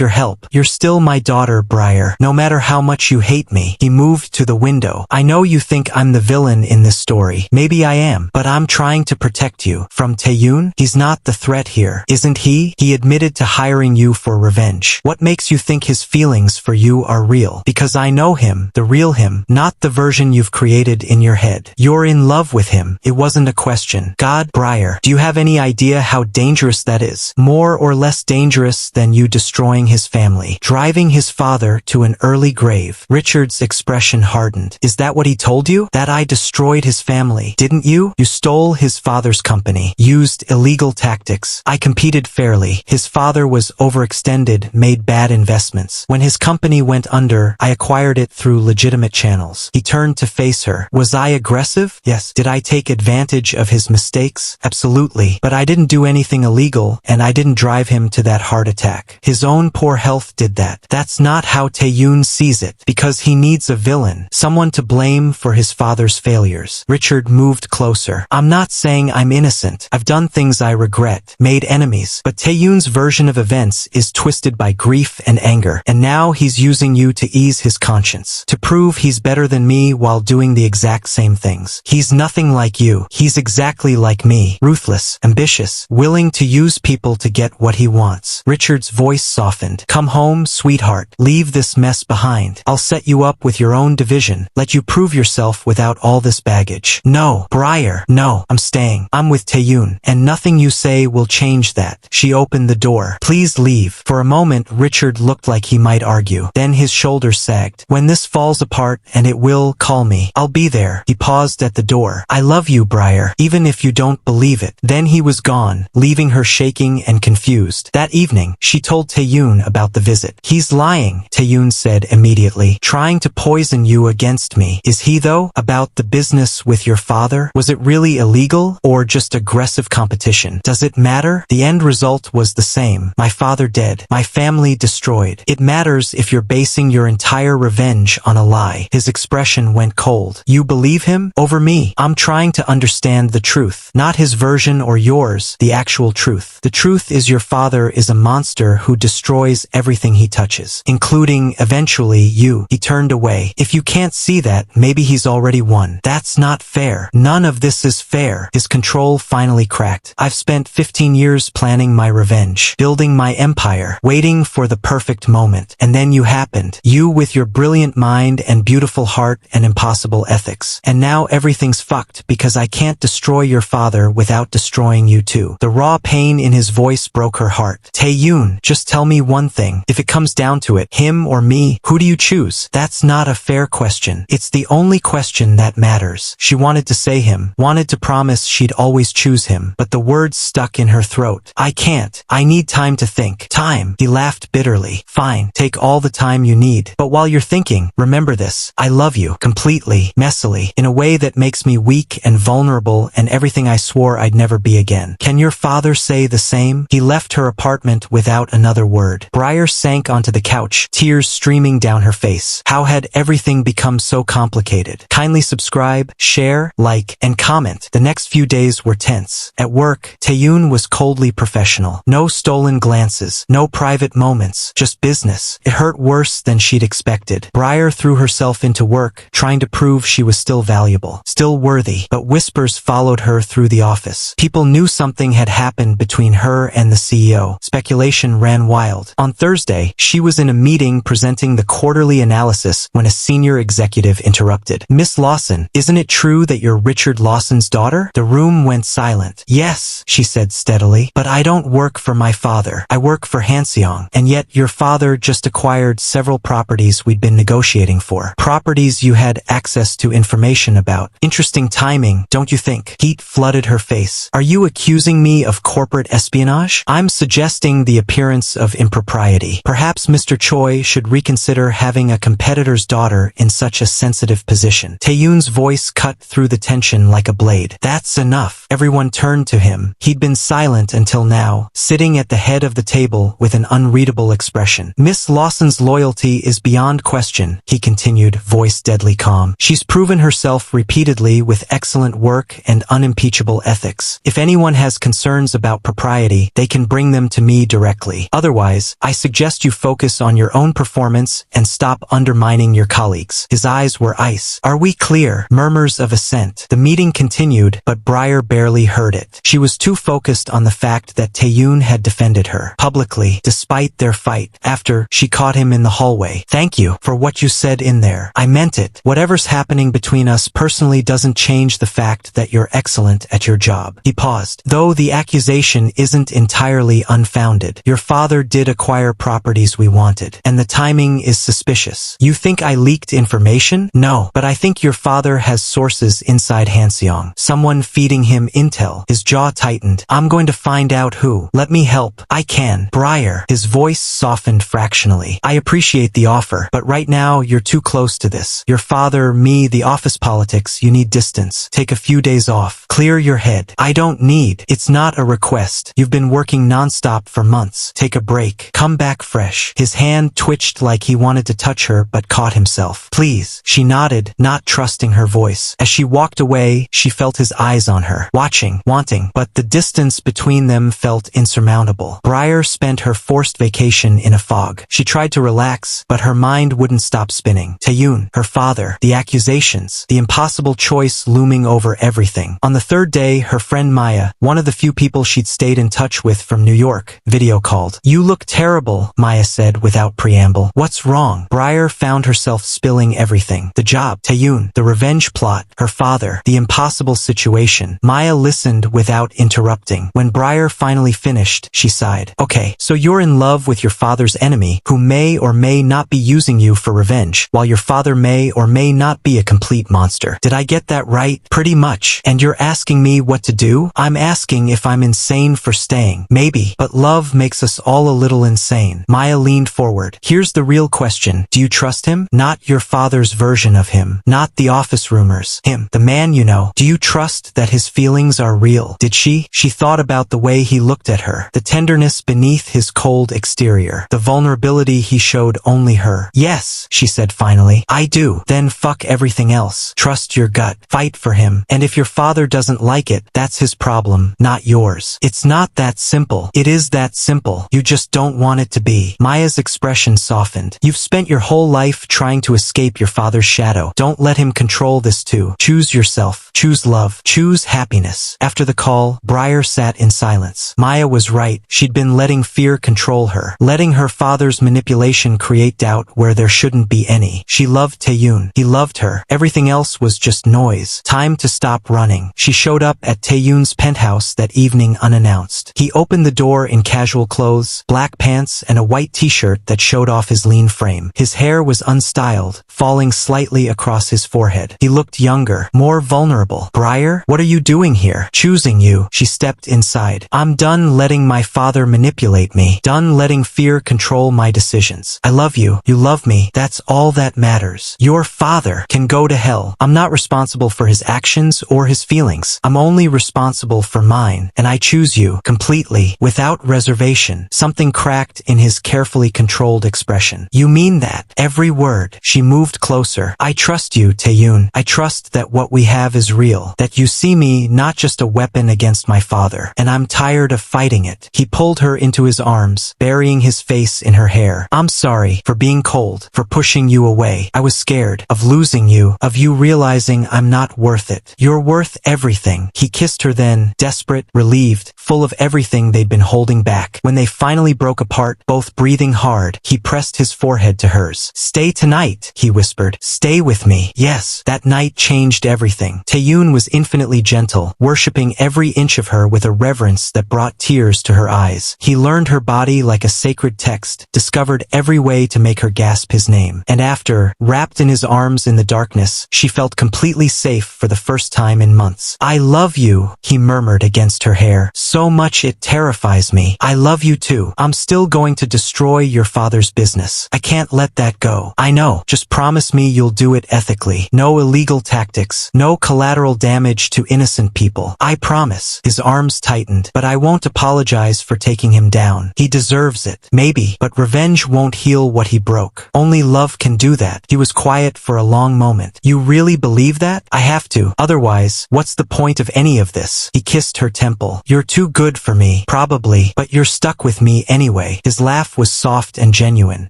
your help. You're still my daughter, Briar. No matter how much you hate me." He moved to the window. "I know you think I'm the villain in this story. Maybe I am, but I'm trying to protect you. From Taeyun? He's not the threat here, isn't he? He admitted to hiring you for revenge. What makes you think his feelings for you are real? Because I know him, the real him, not the version you've created in your head. You're in love with him. It wasn't a question." God, Briar, do you have any idea how dangerous that is? More or less dangerous than you destroying his family, driving his father to an early grave. Richard's expression hardened. "Is that what he told you? That I destroyed his family, didn't you? You stole his father's company, used illegal tactics. I competed fairly. His father was overextended, made bad investments. When his company went under, I acquired it through legitimate channels." He turned to face her. "Was I aggressive? Yes. Did I take advantage of his mistakes? Absolutely. But I didn't do anything illegal, and I didn't drive him to that heart attack. His own poor health did that. That's not how Taeyun sees it, because he needs a villain, someone to blame for his father's failures." Richard moved closer. "I'm not saying I'm innocent. I've done things I regret, made enemies, but Taeyun's version of events is twisted by grief and anger, and now he's using you to ease his conscience, to prove he's better than me while doing the exact same things. He's nothing like you. He's exactly like me, ruthless, ambitious, willing to use people to get what he wants." Richard's voice softened. "Come home, sweetheart. Leave this mess behind. I'll set you up with your own division, let you prove yourself without all this baggage." "No, Briar, no, I'm staying. I'm with Taeyun, and nothing you say will change that." She opened the door. "Please leave." For a moment, Richard looked like he might argue. Then his shoulders sagged. "When this falls apart, and it will, call me. I'll be there." He paused at the door. "I love you, Briar, even if you don't believe it." Then he was gone, leaving her shaking and confused. That evening, she told Taeyun about the visit. "He's lying," Taeyun said immediately, "trying to poison you against me." "Is he though? About the business with your father? Was it really illegal, or just aggressive competition? Does it matter? The end result was the same. My father dead, my family destroyed. It matters if you're basing your entire revenge on a lie." His expression went cold. "You believe him? Over me? I'm trying to understand the truth. Not his version or yours, the actual truth. The truth is your father is a monster who destroys everything he touches, including, eventually, you." He turned away. "If you can't see that, maybe he's already won." "That's not fair. None of this is fair." His control finally cracked. "I've spent 15 years planning my revenge, building my empire, waiting for the perfect moment. And then you happened. You with your brilliant mind and beautiful heart and impossible ethics. And now everything's fucked because I can't destroy your father without destroying you too." The raw pain in his voice broke her heart. "Taeyun, just tell me one thing. If it comes down to it, him or me, who do you choose?" "That's not a fair question. It's the only question that matters." She wanted to say him, wanted to promise she'd always choose him, but the words stuck in her throat. "I can't. I need time to think." "Time." He laughed bitterly. "Fine. Take all the time you need. But while you're thinking, remember this. I love you. Completely. Messily. In a way that makes me weak and vulnerable and everything I swore I'd never be again. Can your father say the same?" He left her apartment without another word. Briar sank onto the couch, tears streaming down her face. How had everything become so complicated? Kindly subscribe, share, like, and comment. The next few days were tense. At work, Taeyun was coldly professional. No stolen glances, no private moments, just business. It hurt worse than she'd expected. Briar threw herself into work, trying to prove she was still valuable, still worthy, but whispers followed her through the office. People knew something had happened between her and the CEO. Speculation ran wild. On Thursday, she was in a meeting presenting the quarterly analysis when a senior executive interrupted. "Miss Lawson, isn't it true that you're Richard Lawson's daughter?" The room went silent. "Yes," she said steadily, "but I don't work for my father. I work for Hanseong. And yet your father just acquired several properties we'd been negotiating for. Properties you had access to information about. Interesting timing, don't you think?" Heat flooded her face. "Are you accusing me of corporate espionage?" "I'm suggesting the appearance of impropriety. Perhaps Mr. Choi should reconsider having a competitor's daughter in such a sensitive position." Taeyun's voice cut through the tension like a blade. "That's enough." Everyone turned to him. He'd been silent until now, sitting at the head of the table with an unreadable expression. "Miss Lawson's loyalty is beyond question," he continued, voice deadly calm. "She's proven proven herself repeatedly with excellent work and unimpeachable ethics. If anyone has concerns about propriety, they can bring them to me directly. Otherwise, I suggest you focus on your own performance and stop undermining your colleagues. His eyes were ice. Are we clear? Murmurs of assent. The meeting continued, but Breyer barely heard it. She was too focused on the fact that Taeyoon had defended her publicly, despite their fight. After, she caught him in the hallway. Thank you for what you said in there. I meant it. Whatever's happening between us personally doesn't change the fact that you're excellent at your job. He paused. Though the accusation isn't entirely unfounded. Your father did acquire properties we wanted, and the timing is suspicious. You think I leaked information? No, but I think your father has sources inside Hanseong. Someone feeding him intel. His jaw tightened. I'm going to find out who. Let me help. I can. Breyer. His voice softened fractionally. I appreciate the offer, but right now you're too close to this. Your father, me, the office politics, you need distance. Take a few days off. Clear your head. I don't need. It's not a request. You've been working nonstop for months. Take a break. Come back fresh. His hand twitched like he wanted to touch her but caught himself. Please. She nodded, not trusting her voice. As she walked away, she felt his eyes on her, watching, wanting, but the distance between them felt insurmountable. Breyer spent her forced vacation in a fog. She tried to relax, but her mind wouldn't stop spinning. Taeyoon, her father, the accusations, the impossible choice looming over everything. On the third day, her friend Maya, one of the few people she'd stayed in touch with from New York, video called. You look terrible, Maya said without preamble. What's wrong? Breyer found herself spilling everything. The job, Taeyoon, the revenge plot, her father, the impossible situation. Maya listened without interrupting. When Breyer finally finished, she sighed. Okay, so you're in love with your father's enemy, who may or may not be using you for revenge, while your father may or may not be a complete monster. Did I get that right? Pretty much. And you're asking me what to do? I'm asking if I'm insane for staying. Maybe, but love makes us all a little insane. Maya leaned forward. Here's the real question. Do you trust him? Not your father's version of him. Not the office rumors. Him. The man you know. Do you trust that his feelings are real? Did she? She thought about the way he looked at her. The tenderness beneath his cold exterior. The vulnerability he showed only her. Yes, she said finally. I do. Then fuck everything else. Trust your gut. Fight for him. And if your father doesn't like it, that's his problem, not yours. It's not that simple. It is that simple. You just don't want it to be. Maya's expression softened. You've spent your whole life trying to escape your father's shadow. Don't let him control this too. Choose yourself. Choose love. Choose happiness. After the call, Breyer sat in silence. Maya was right. She'd been letting fear control her, letting her father's manipulation create doubt where there shouldn't be any. She loved Taeyoon. He loved her. Everything else was just noise. Time to stop running. She showed up at Taeyoon's penthouse that evening unannounced. He opened the door in casual clothes, black pants and a white t-shirt that showed off his lean frame. His hair was unstyled, falling slightly across his forehead. He looked younger, more vulnerable. Breyer, what are you doing here? Choosing you. She stepped inside. I'm done letting my father manipulate me. Done letting fear control my decisions. I love you. You love me. That's all that matters. Your father can go to hell. I'm not responsible for his actions or his feelings. I'm only responsible for mine, and I choose you completely, without reservation. Something cracked in his carefully controlled expression. You mean that? Every word. She moved closer. I trust you, Taeyoon. I trust that what we have is real. That you see me not just a weapon against my father, and I'm tired of fighting it. He pulled her into his arms, burying his face in her hair. I'm sorry for being cold, for pushing you away. I was scared of losing you, of you realizing I'm not worth it. You're worth everything. He kissed her then, desperate, relieved, full of everything they'd been holding back. When they finally broke apart, both breathing hard, he pressed his forehead to hers. Stay tonight, he whispered. Stay with me. Yes, that night changed everything. Taeyoon was infinitely gentle, worshipping every inch of her with a reverence that brought tears to her eyes. He learned her body like a sacred text, discovered every way to make her gasp his name. And after, wrapped in his arms in the darkness, she felt completely safe for the first time in months. I love you, he murmured against her hair. So so much it terrifies me. I love you too. I'm still going to destroy your father's business. I can't let that go. I know. Just promise me you'll do it ethically. No illegal tactics. No collateral damage to innocent people. I promise. His arms tightened, but I won't apologize for taking him down. He deserves it. Maybe, but revenge won't heal what he broke. Only love can do that. He was quiet for a long moment. You really believe that? I have to. Otherwise, what's the point of any of this? He kissed her temple. You're too good for me. Probably, but you're stuck with me anyway. His laugh was soft and genuine.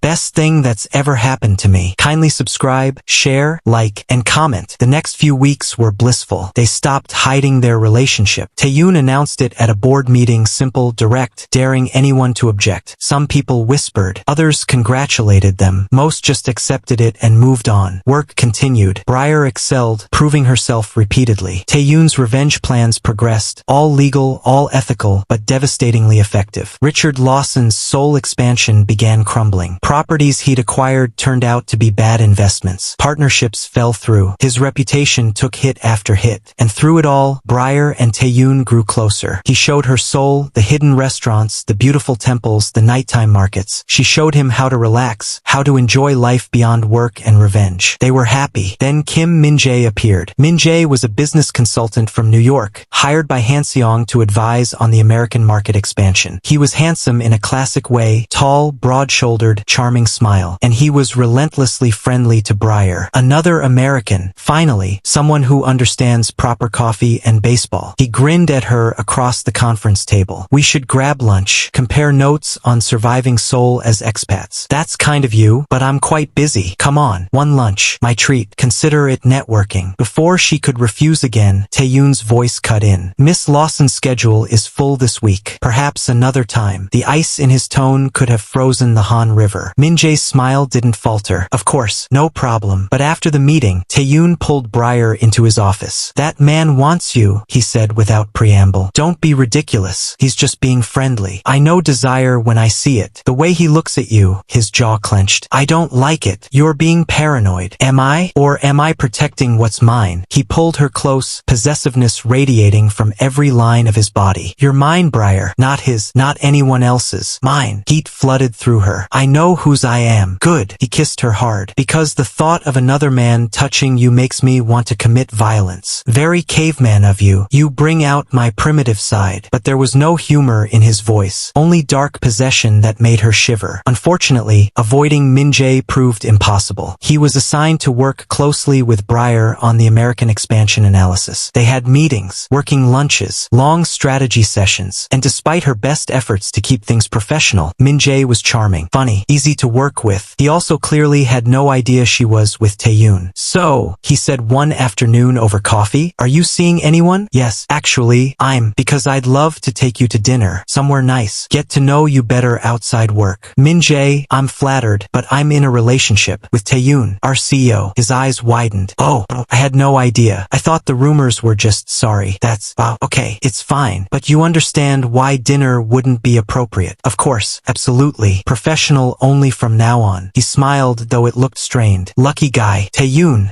Best thing that's ever happened to me. Kindly subscribe, share, like, and comment. The next few weeks were blissful. They stopped hiding their relationship. Taeyoon announced it at a board meeting, simple, direct, daring anyone to object. Some people whispered. Others congratulated them. Most just accepted it and moved on. Work continued. Briar excelled, proving herself repeatedly. Taeyoon's revenge plans progressed. All legal, all ethical, but devastatingly effective. Richard Lawson's soul expansion began crumbling. Properties he'd acquired turned out to be bad investments. Partnerships fell through. His reputation took hit after hit. And through it all, Briar and Taeyoon grew closer. He showed her soul, the hidden restaurants, the beautiful temples, the nighttime markets. She showed him how to relax, how to enjoy life beyond work and revenge. They were happy. Then Kim Min-jae appeared. Min-jae was a business consultant from New York, hired by Han-seong to advise on the American market expansion. He was handsome in a classic way, tall, broad-shouldered, charming smile, and he was relentlessly friendly to Briar. Another American. Finally, someone who understands proper coffee and baseball. He grinned at her across the conference table. We should grab lunch, compare notes on surviving Seoul as expats. That's kind of you, but I'm quite busy. Come on, one lunch, my treat. Consider it networking. Before she could refuse again, Taeyoon's voice cut in. Miss Lawson's schedule is full this week. Perhaps another time. The ice in his tone could have frozen the Han River. Min-jae's smile didn't falter. Of course, no problem. But after the meeting, Taeyoon pulled Briar into his office. That man wants you, he said without preamble. Don't be ridiculous. He's just being friendly. I know desire when I see it. The way he looks at you, his jaw clenched. I don't like it. You're being paranoid. Am I? Or am I protecting what's mine? He pulled her close, possessiveness radiating from every line of his body. You're mine, Briar. Not his, not anyone else's. Mine. Heat flooded through her. I know whose I am. Good. He kissed her hard. Because the thought of another man touching you makes me want to commit violence. Very caveman of you. You bring out my primitive side. But there was no humor in his voice. Only dark possession that made her shiver. Unfortunately, avoiding Min-jae proved impossible. He was assigned to work closely with Briar on the American expansion analysis. They had meetings, working lunches, long strategy sessions, and despite her best efforts to keep things professional, Min-jae was charming, funny, easy to work with. He also clearly had no idea she was with Taeyoon. So, he said one afternoon over coffee, are you seeing anyone? Yes, actually, because I'd love to take you to dinner, somewhere nice, get to know you better outside work. Min-jae, I'm flattered, but I'm in a relationship with Taeyoon, our CEO. His eyes widened. Oh, I had no idea. I thought the rumors were just sorry. That's, wow, okay, it's fine. But you understand why dinner wouldn't be appropriate. Of course, absolutely. Professional only from now on. He smiled, though it looked strained. Lucky guy. Taeyoon,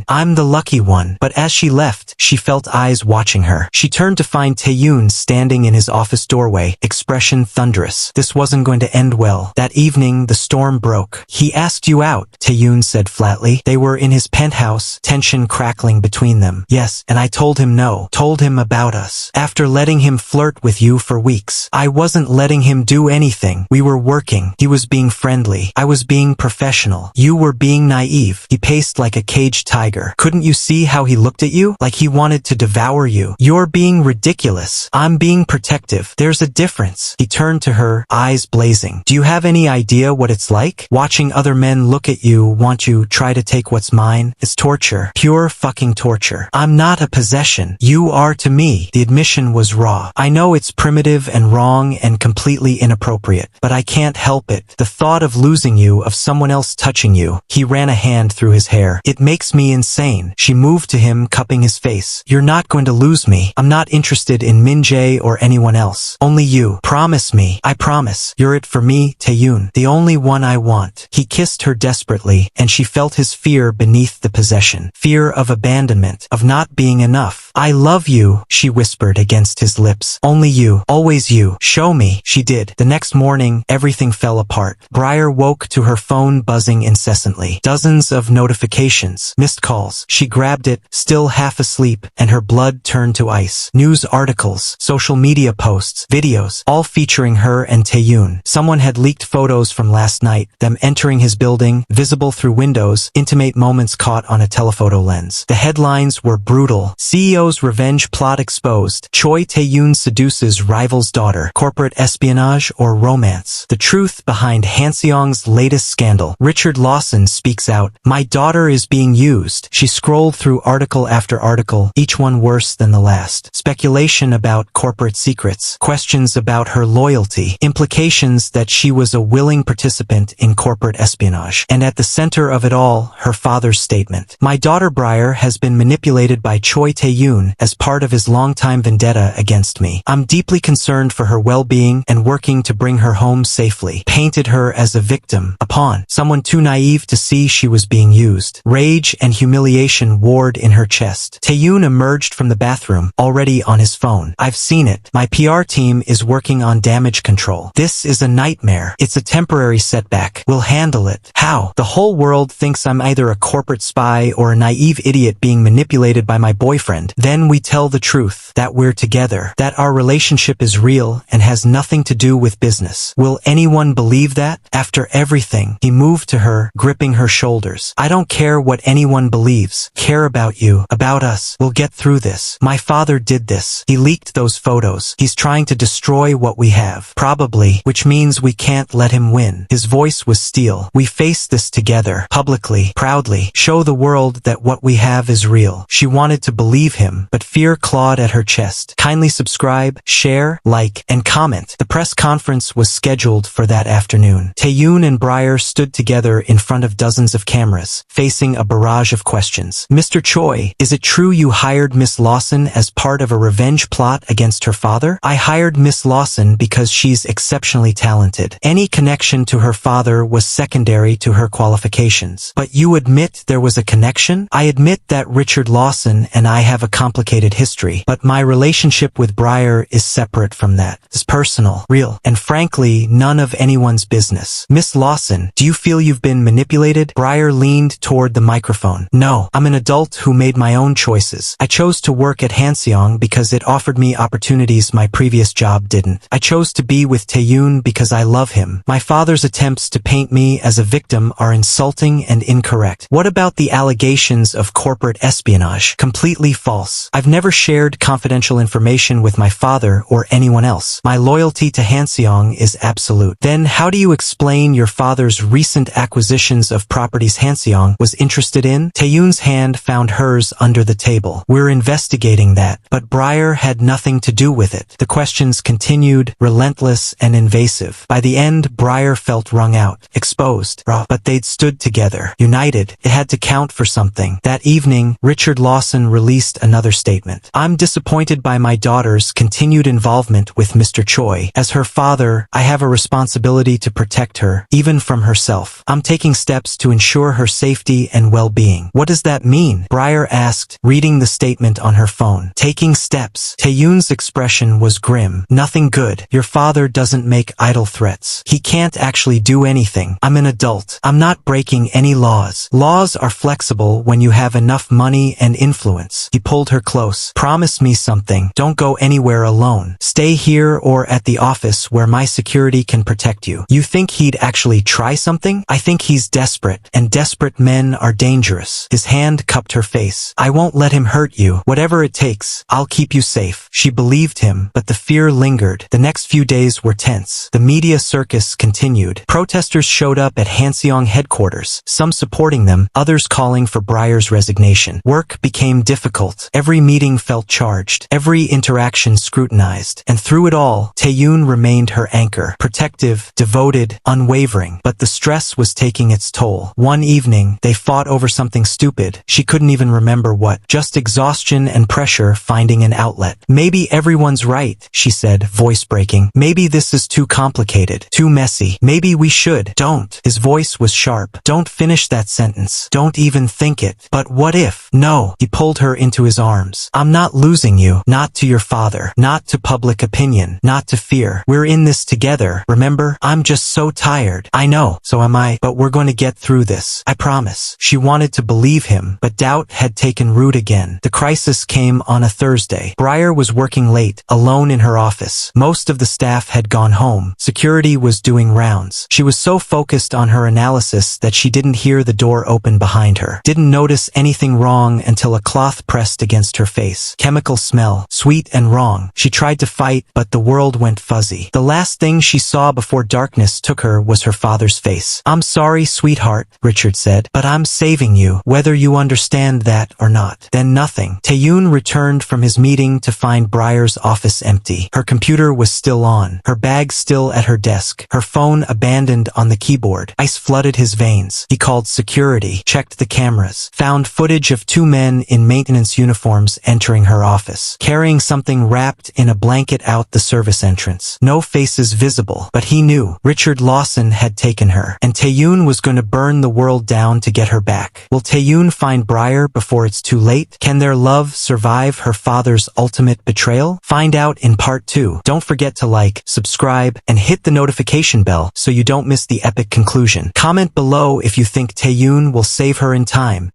I'm the lucky one. But as she left, she felt eyes watching her. She turned to find Taeyoon standing in his office doorway, expression thunderous. This wasn't going to end well. That evening, the storm broke. He asked you out, Taeyoon said flatly. They were in his penthouse, tension crackling between them. Yes, and I told him no. Told him about us. After letting him flirt with you for weeks. I wasn't letting him do anything. We were working. He was being friendly. I was being professional. You were being naive. He paced like a caged tiger. Couldn't you see how he looked at you? Like he wanted to devour you. You're being ridiculous. I'm being protective. There's a difference. He turned to her, eyes blazing. Do you have any idea what it's like? Watching other men look at you, want you, try to take what's mine? It's torture. Pure fucking torture. I'm not a possession. You are to me. The admission was raw. I know it's primitive and wrong and completely inappropriate, but I can't help it. The thought of losing you, of someone else touching you. He ran a hand through his hair. It makes me insane. She moved to him, cupping his face. You're not going to lose me. I'm not interested in Min-jae or anyone else. Only you. Promise me. I promise. You're it for me, Taeyoon. The only one I want. He kissed her desperately, and she felt his fear beneath the possession. Fear of abandonment, of not being enough. I love you, she whispered against his lips. lips. Only you. Always you. Show me. She did. The next morning, everything fell apart. Briar woke to her phone buzzing incessantly. Dozens of notifications. Missed calls. She grabbed it, still half asleep, and her blood turned to ice. News articles, social media posts, videos, all featuring her and Taeyun. Someone had leaked photos from last night, them entering his building, visible through windows, intimate moments caught on a telephoto lens. The headlines were brutal. CEO's revenge plot exposed. Choi Taeyun seduces rival's daughter. Corporate espionage or romance. The truth behind Hanseong's latest scandal. Richard Lawson speaks out. My daughter is being used. She scrolled through article after article, each one worse than the last. Speculation about corporate secrets. Questions about her loyalty. Implications that she was a willing participant in corporate espionage. And at the center of it all, her father's statement. My daughter Briar has been manipulated by Choi Taeyun as part of his longtime vendetta against me. I'm deeply concerned for her well-being and working to bring her home safely. Painted her as a victim, a pawn, someone too naive to see she was being used. Rage and humiliation warred in her chest. Taeyun emerged from the bathroom, already on his phone. I've seen it. My PR team is working on damage control. This is a nightmare. It's a temporary setback. We'll handle it. How? The whole world thinks I'm either a corporate spy or a naive idiot being manipulated by my boyfriend. Then we tell the truth, that we're together, that our relationship is real and has nothing to do with business. Will anyone believe that? After everything, he moved to her, gripping her shoulders. I don't care what anyone believes. Care about you, about us. We'll get through this. My father did this. He leaked those photos. He's trying to destroy what we have. Probably, which means we can't let him win. His voice was steel. We face this together, publicly, proudly. Show the world that what we have is real. She wanted to believe him, but fear clawed at her chest. Kindly subscribe, share, like, and comment. The press conference was scheduled for that afternoon. Taeyun and Briar stood together in front of dozens of cameras, facing a barrage of questions. Mr. Choi, is it true you hired Miss Lawson as part of a revenge plot against her father? I hired Miss Lawson because she's exceptionally talented. Any connection to her father was secondary to her qualifications. But you admit there was a connection? I admit that Richard Lawson and I have a complicated history, but my relationship with Briar is separate from that. It's personal, real, and frankly, none of anyone's business. Miss Lawson, do you feel you've been manipulated? Briar leaned toward the microphone. No, I'm an adult who made my own choices. I chose to work at Hanseong because it offered me opportunities my previous job didn't. I chose to be with Taeyun because I love him. My father's attempts to paint me as a victim are insulting and incorrect. What about the allegations of corporate espionage? Completely false. I've never shared confidential information with my father or anyone else. My loyalty to Hanseong is absolute. Then how do you explain your father's recent acquisitions of properties Hanseong was interested in? Taeyun's hand found hers under the table. We're investigating that, but Briar had nothing to do with it. The questions continued, relentless and invasive. By the end, Briar felt wrung out, exposed, raw, but they'd stood together, united. It had to count for something. That evening, Richard Lawson released another statement. I'm disappointed by my daughter's continued involvement with Mr. Choi. As her father, I have a responsibility to protect her, even from herself. I'm taking steps to ensure her safety and well-being. What does that mean? Briar asked, reading the statement on her phone. Taking steps. Taeyun's expression was grim. Nothing good. Your father doesn't make idle threats. He can't actually do anything. I'm an adult. I'm not breaking any laws. Laws are flexible when you have enough money and influence. He pulled her close. Promise me something. Don't go anywhere alone. Stay here or at the office where my security can protect you. You think he'd actually try something? I think he's desperate, and desperate men are dangerous. His hand cupped her face. I won't let him hurt you. Whatever it takes, I'll keep you safe. She believed him, but the fear lingered. The next few days were tense. The media circus continued. Protesters showed up at Hanseong headquarters, some supporting them, others calling for Briar's resignation. Work became difficult. Every meeting felt charged. Every interaction scrutinized. And through it all, Taeyun remained her anchor. Protective, devoted, unwavering. But the stress was taking its toll. One evening, they fought over something stupid. She couldn't even remember what. Just exhaustion and pressure finding an outlet. Maybe everyone's right, she said, voice breaking. Maybe this is too complicated, too messy. Maybe we should. Don't. His voice was sharp. Don't finish that sentence. Don't even think it. But what if? No. He pulled her into his arms. I'm not losing you. Not to your father. father. Not to public opinion. Not to fear. We're in this together, remember? I'm just so tired. I know, so am I, but we're going to get through this. I promise. She wanted to believe him, but doubt had taken root again. The crisis came on a Thursday. Breyer was working late, alone in her office. Most of the staff had gone home. Security was doing rounds. She was so focused on her analysis that she didn't hear the door open behind her. Didn't notice anything wrong until a cloth pressed against her face. Chemical smell, sweet and wrong. She tried to fight, but the world went fuzzy. The last thing she saw before darkness took her was her father's face. "I'm sorry, sweetheart," Richard said, "but I'm saving you, whether you understand that or not." Then nothing. Taeyoon returned from his meeting to find Breyer's office empty. Her computer was still on, her bag still at her desk, her phone abandoned on the keyboard. Ice flooded his veins. He called security, checked the cameras, found footage of two men in maintenance uniforms entering her office, carrying something wrapped in a blanket out the service entrance. No faces visible, but he knew Richard Lawson had taken her, and Taeyoon was going to burn the world down to get her back. Will Taeyoon find Breyer before it's too late? Can their love survive her father's ultimate betrayal? Find out in part 2. Don't forget to like, subscribe, and hit the notification bell so you don't miss the epic conclusion. Comment below if you think Taeyoon will save her in time.